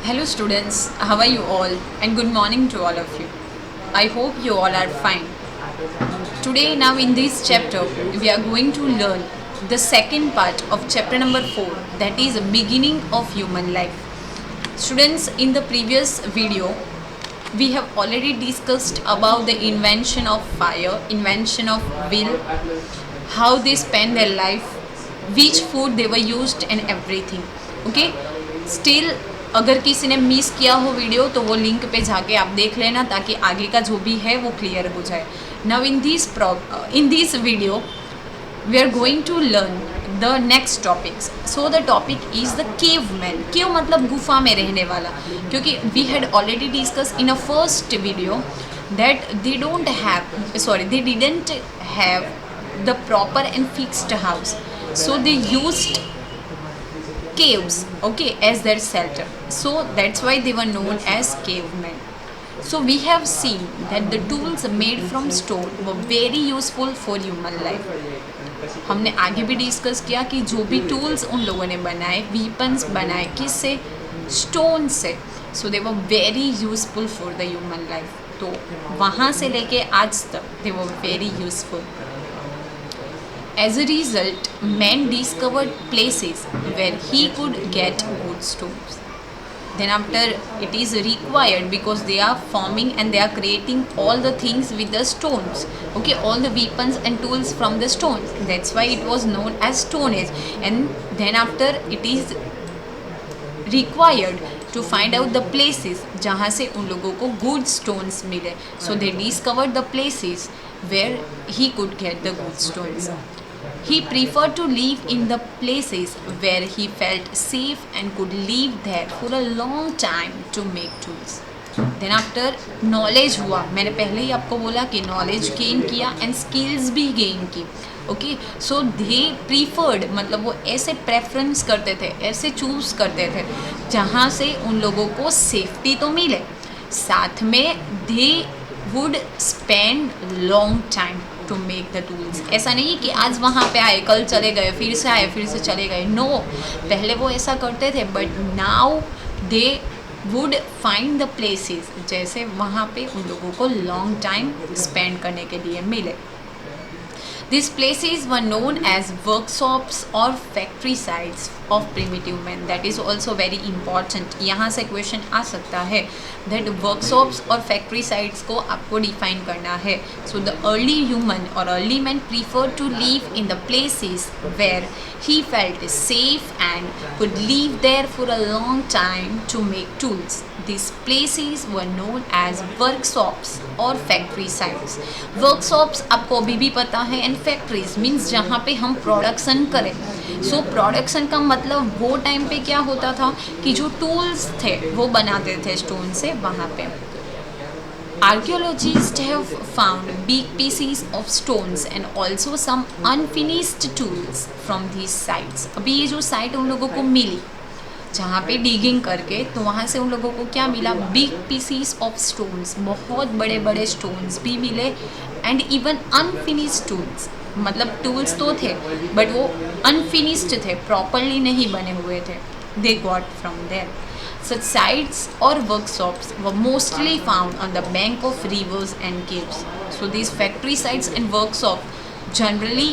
Hello students, how are you all and good morning to all of you. I hope you all are fine. Today now in this chapter we are going to learn the second part of chapter number 4, that is beginning of human life. Students, in the previous video we have already discussed about the invention of fire, invention of wheel, how they spend their life, which food they were used and everything. Okay, still अगर किसी ने miss किया हो video तो वो link पे जाके आप देख लेना ताकि आगे का जो भी है वो क्लियर हो जाए. Now in this video we are going to learn the next topics. So the topic is the cave man. Cave मतलब गुफा में रहने वाला, क्योंकि we had already discuss in a first video that they didn't have the proper and fixed house, so they used caves, okay, as their shelter. So that's why they were known as cavemen. So we have seen that the tools made from stone were very useful for human life. हमने आगे भी discuss किया कि जो भी tools उन लोगों ने बनाए, वीपन्स बनाए, किससे? स्टोन से. So they were very useful for the human life. तो वहाँ से लेके आज तक they were very useful. As a result, man discovered places where he could get good stones. Then after, it is required because they are forming and they are creating all the things with the stones. Okay, all the weapons and tools from the stones. That's why it was known as Stone Age. And then after, it is required to find out the places जहाँ से उन लोगों को good stones मिले. So they discovered the places where he could get the good stones. He preferred to live in the places where he felt safe and could live there for a long time to make tools. Then after, knowledge हुआ. मैंने पहले ही आपको बोला कि knowledge gain किया and skills भी gain की. Okay, सो दे preferred मतलब वो ऐसे प्रेफरेंस करते थे, ऐसे चूज़ करते थे जहाँ से उन लोगों को सेफ्टी तो मिले, साथ में they would spend long time to make the tools. ऐसा नहीं कि आज वहाँ पे आए, कल चले गए, फिर से आए, फिर से चले गए. नो, पहले वो ऐसा करते थे, but now they would find the places जैसे वहाँ पे उन लोगों को लॉन्ग टाइम स्पेंड करने के लिए मिले. These places were known as workshops or factory sites of primitive men. That is also very important. यहाँ से क्वेश्चन आ सकता है that workshops और factory sites को आपको डिफाइन करना है. So the early human or early men preferred to live in the places where he felt safe and could live there for a long time to make tools. These places were known as workshops or factory sites. Workshops आपको अभी भी पता है, and factories means जहाँ पे हम production करें. So production का मतलब वो टाइम पे क्या होता था कि जो टूल्स थे वो बनाते थे स्टोन से वहाँ पे. Archaeologists have found big pieces of stones and also some unfinished tools from these sites. अभी ये जो साइट उन लोगों को मिली जहाँ पे डिगिंग करके, तो वहाँ से उन लोगों को क्या मिला? बिग पीसीस ऑफ स्टोन्स, बहुत बड़े बड़े स्टोन्स भी मिले, एंड इवन अनफिनिश्ड टूल्स. मतलब टूल्स तो थे बट वो अनफिनिश्ड थे, प्रॉपरली नहीं बने हुए थे. They got from there. Such sites or workshops were mostly found on the bank of rivers and caves. So these factory sites and workshops generally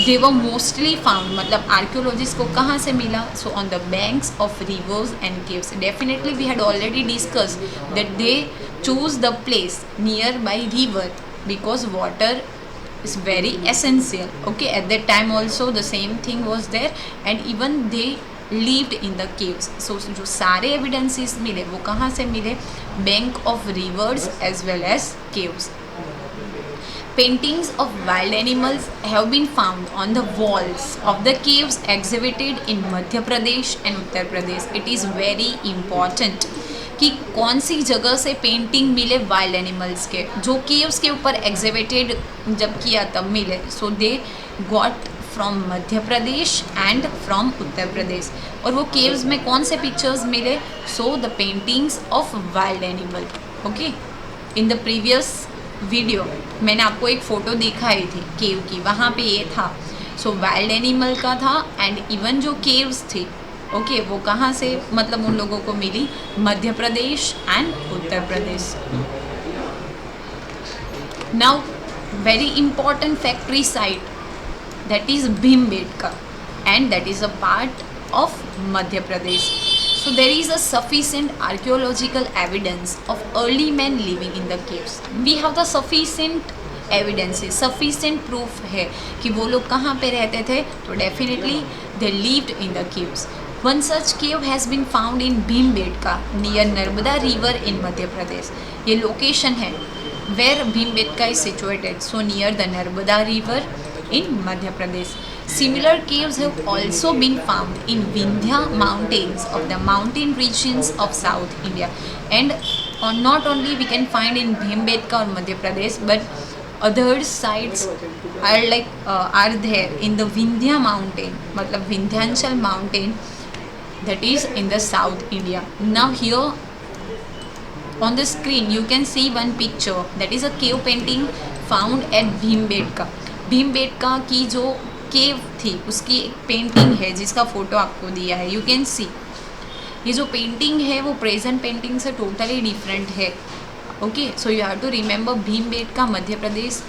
they were mostly found, मतलब archaeologists को कहाँ से मिला? So on the banks of rivers and caves. Definitely we had already discussed that they choose the place nearby river because water is very essential. Okay, at that time also the same thing was there, and even they lived in the caves. So जो सारे evidences मिले वो कहाँ से मिले? Bank of rivers as well as caves. Paintings of wild animals have been found on the walls of the caves exhibited in Madhya Pradesh and Uttar Pradesh. It is very important कि कौन सी जगह से painting मिले wild animals के, जो caves के ऊपर exhibited जब किया तब मिले. So they got from Madhya Pradesh and from Uttar Pradesh. और वो केव्स में कौन से पिक्चर्स मिले? So the paintings of wild animal. Okay, in the previous video मैंने आपको एक फ़ोटो दिखाई थी केव की, वहाँ पे ये था. सो वाइल्ड एनिमल का था, एंड इवन जो केव्स थी ओके वो कहाँ से मतलब उन लोगों को मिली, Madhya Pradesh and Uttar Pradesh. Now very important factory site, that is Bhimbetka, and that is a part of Madhya Pradesh. So there is a sufficient archaeological evidence of early men living in the caves. We have the sufficient evidences, sufficient proof है कि वो लोग कहाँ पे रहते थे. तो definitely they lived in the caves. One such cave has been found in Bhimbetka near Narmada river in Madhya Pradesh. ये location है where Bhimbetka is situated, so near the Narmada river in Madhya Pradesh. Similar caves have also been found in Vindhya mountains of the mountain regions of South India. And not only we can find in Bhimbetka or Madhya Pradesh, but other sites are there in the Vindhya mountain, मतलब Vindhyanchal mountain, that is in the South India. Now here on the screen you can see one picture, that is a cave painting found at Bhimbetka. Bhimbetka की जो केव थी उसकी एक painting है जिसका photo आपको दिया है. यू कैन सी ये जो पेंटिंग है वो प्रेजेंट पेंटिंग से टोटली डिफरेंट है. Okay, so you have to remember Bhimbetka Madhya Pradesh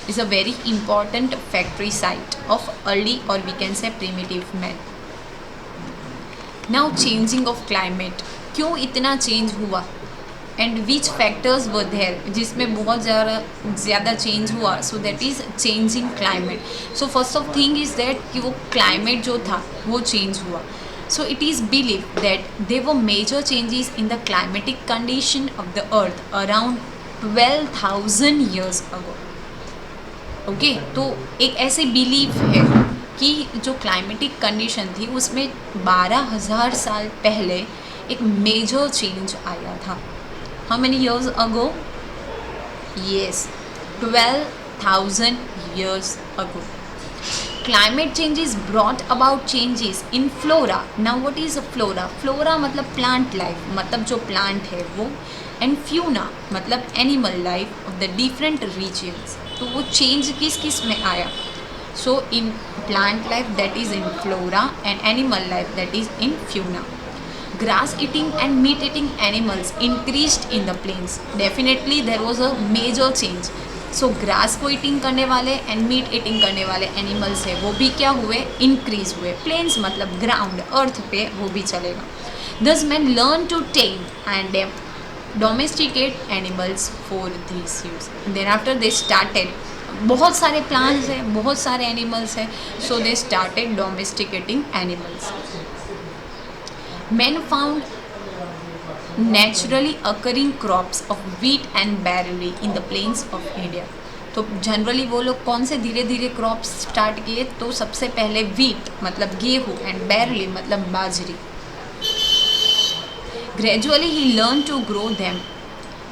is a very important factory site of early और we can say primitive man. Now changing of climate, क्यों इतना change हुआ and which factors were there जिसमें बहुत ज़्यादा change हुआ. So that is changing climate. So first of thing is that कि वो क्लाइमेट जो था वो चेंज हुआ. सो it is believe that they were major changes in the climatic condition of the earth around 12,000 years ago. Okay, तो एक ऐसे believe है कि जो क्लाइमेटिक कंडीशन थी उसमें 12,000 साल पहले एक मेजर चेंज आया था. How many years ago? Yes, 12,000 years ago. Climate changes brought about changes in flora. Now what is a flora? Flora मतलब plant life, मतलब जो plant है वो, and fauna मतलब animal life of the different regions. तो वो change किस किस में आया? So in plant life that is in flora and animal life that is in fauna. Grass eating and meat eating animals increased in the plains. Definitely there was a major change. So grass को eating करने वाले and meat eating करने वाले animals है वो भी क्या हुए, increase हुए. Plains मतलब ground, earth पे वो भी चलेगा. Thus men learn to tame and domesticate animals for these use. Then after they started, बहुत सारे plants है, बहुत सारे animals है, so they started domesticating animals. Men found naturally occurring crops of wheat and barley in the plains of India. तो generally वो लोग कौन से धीरे धीरे क्रॉप्स स्टार्ट किए, तो सबसे पहले वीट मतलब गेहूँ एंड बैरली मतलब bajri. Gradually he learn to grow them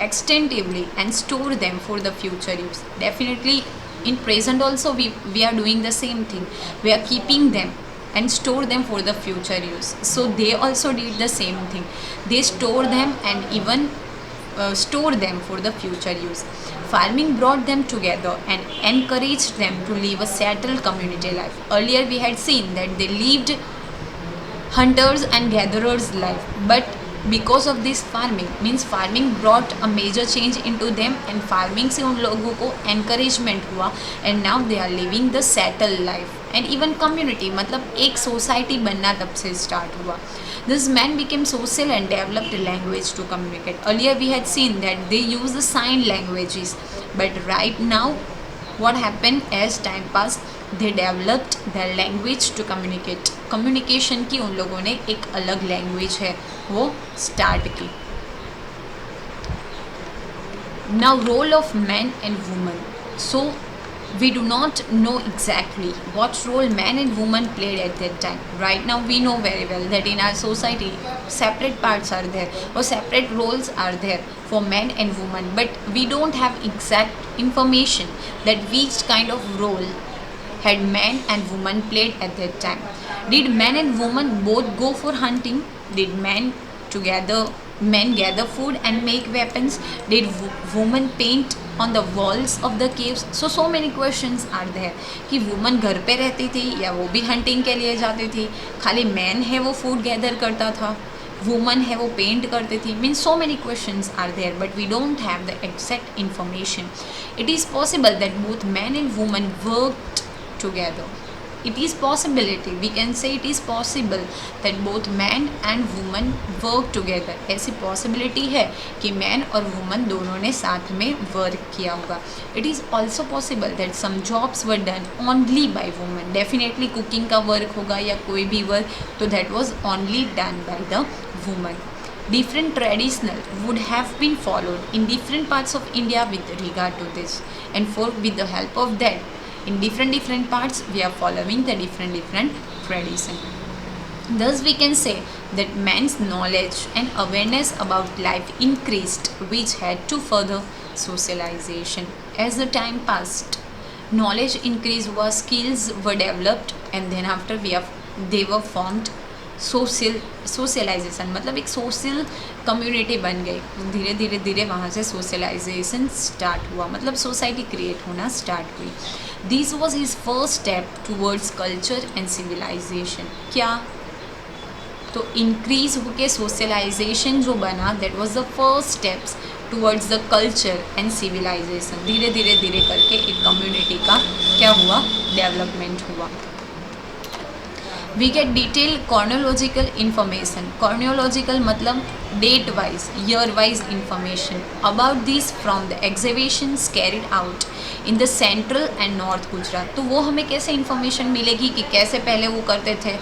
extensively and store them for the future use. Definitely in present also we are doing the same thing. We are keeping them and store them for the future use. So they also did the same thing. They store them and even store them for the future use. Farming brought them together and encouraged them to live a settled community life. Earlier we had seen that they lived hunters and gatherers life, but because of this farming brought a major change into them and farming से उन लोगों को encouragement हुआ and now they are living the settled life and even community मतलब एक society बनना तब से start हुआ. This man became social and developed language to communicate. Earlier we had seen that they use the sign languages, but right now what happened as time passed, they developed their language to communicate. Communication की उन लोगों ने एक अलग language है वो start की. Now role of men and women. So we do not know exactly what role men and women played at that time. Right now we know very well that in our society separate parts are there or separate roles are there for men and women, but we don't have exact information that which kind of role had men and women played at that time. Did men and women both go for hunting? Did men together Men gather food and make weapons. Did women paint on the walls of the caves? So many questions are there कि woman घर पे रहती थी या वो भी hunting के लिए जाती थी, खाली मैन है वो फूड गैदर करता था, वुमन है वो पेंट करती थी. Means so many questions are there but we don't have the exact information. It is possible that both man and woman worked together. It is possibility, we can say it is possible that both man and woman work together. ऐसी possibility है कि man और woman दोनों ने साथ में work किया होगा. It is also possible that some jobs were done only by women. Definitely cooking का work होगा या कोई भी work, तो that was only done by the woman. Different traditional would have been followed in different parts of India with regard to this, and for with the help of that, in different parts we are following the different tradition. Thus we can say that man's knowledge and awareness about life increased, which had to further socialization. As the time passed, knowledge increased, was skills were developed, and then after they were formed socialization, मतलब एक social community बन गई. धीरे धीरे धीरे वहाँ से socialisation start हुआ, मतलब सोसाइटी क्रिएट होना स्टार्ट हुई. This was his first step towards culture and civilization. क्या? तो इंक्रीज होके सोशलाइजेशन जो बना, that was the first steps towards the culture and civilization. धीरे धीरे धीरे करके एक कम्युनिटी का क्या हुआ? डेवलपमेंट हुआ. We get detailed chronological information. Chronological मतलब date wise, year wise information about these from the exhibitions carried out in the central and north Gujarat. तो वो हमें कैसे information मिलेगी कि कैसे पहले वो करते थे,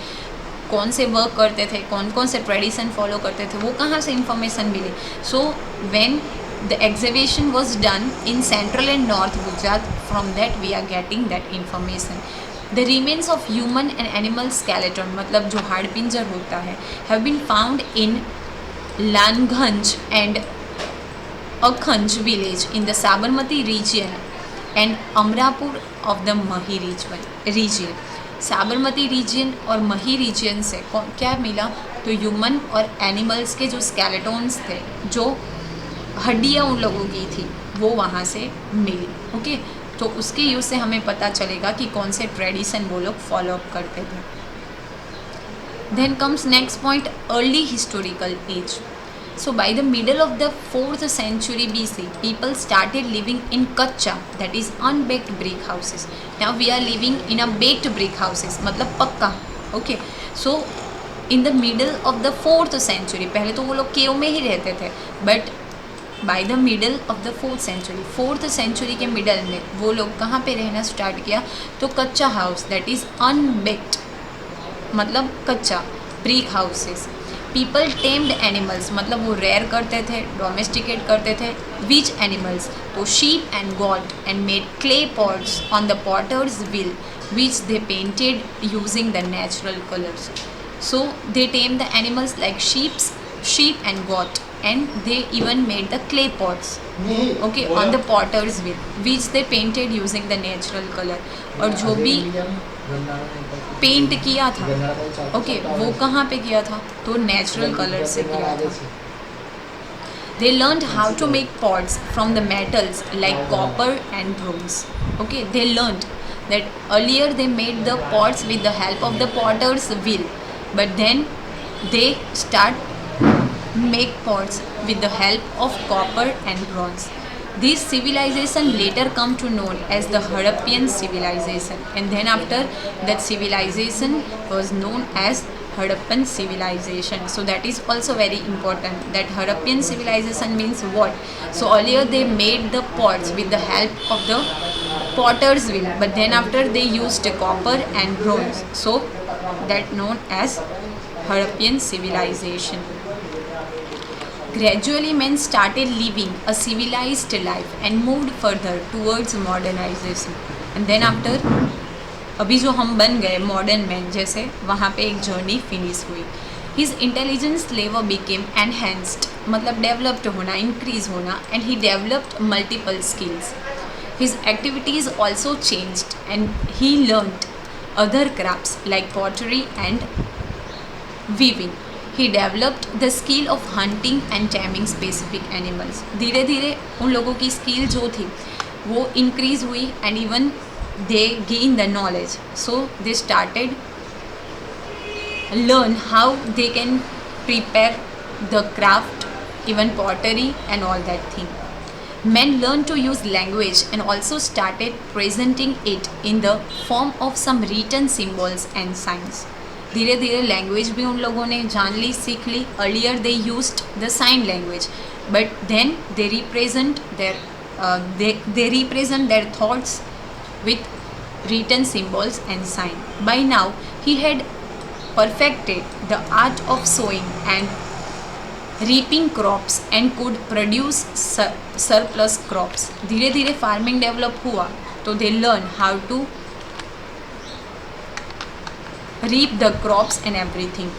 कौन से वर्क करते थे, कौन कौन से ट्रेडिशन फॉलो करते थे, वो कहाँ से इंफॉर्मेशन मिली. So when the exhibition was done in central and north Gujarat, from that we are getting that information. The remains of human and animal skeleton, मतलब जो हाड़ पिंजर होता है, have been found in Langanj and Akhanj village in the Sabarmati region and Amrapur of the Mahi region. Sabarmati region और Mahi reason से क्या मिला? तो ह्यूमन और एनिमल्स के जो स्केलेटन्स थे, जो हड्डियाँ उन लोगों की थी, वो वहाँ से मिली. ओके, तो उसके यूज़ से हमें पता चलेगा कि कौन से ट्रेडिशन वो लोग फॉलो अप करते थे. Then comes next point, early historical age. So by the middle of the 4th century BC, people started living in kacha, that is unbaked brick houses. Now we are living in a baked brick houses, मतलब पक्का. Okay, so in the middle of the 4th century, पहले तो वो लोग केव में ही रहते थे, but by the middle of the 4th century के मिडल में वो लोग कहाँ पे रहना स्टार्ट किया? तो कच्चा हाउस, that is unbaked, मतलब कच्चा brick houses. People tamed animals, मतलब वो रेयर करते थे, डोमेस्टिकेट करते थे. Which animals? तो sheep and goat, and made clay pots on the potter's wheel which they painted using the natural colours. So they tame the animals like sheep and goat, and they even made the clay pots, okay, on the potter's wheel which they painted using the natural color. और जो भी paint किया था, okay, वो कहाँ पे किया था? तो नेचुरल कलर से किया था. They learned how to make pots from the metals like copper and bronze. Okay, they learned that earlier they made the pots with the help of the potter's wheel, but then they start make pots with the help of copper and bronze. This civilization later come to known as the Harappan civilization, and then after that civilization was known as Harappan civilization. So that is also very important, that Harappan civilization means what? So earlier they made the pots with the help of the potter's wheel, but then after they used copper and bronze, so that known as Harappan civilization. Gradually men started living a civilized life and moved further towards modernization, and then after अभी जो हम बन गए modern man जैसे, वहाँ पे एक journey finish हुई. His intelligence level became enhanced, मतलब डेवलप्ड होना, इंक्रीज होना, and he developed multiple skills. His activities also changed and he learned other crafts like pottery and weaving. He developed the skill of hunting and taming specific animals. धीरे धीरे उन लोगों की skill जो थी वो इंक्रीज हुई and even they gain the knowledge. So they started learn how they can prepare the craft, even pottery and all that thing. Men learned to use language and also started presenting it in the form of some written symbols and signs. धीरे धीरे language भी उन लोगों ने जान ली, सीख ली. Earlier they used the sign language, but then they represent their thoughts with written symbols and sign. By now he had perfected the art of sowing and reaping crops and could produce surplus crops. धीरे धीरे farming develop हुआ तो they learn how to reap the crops and everything.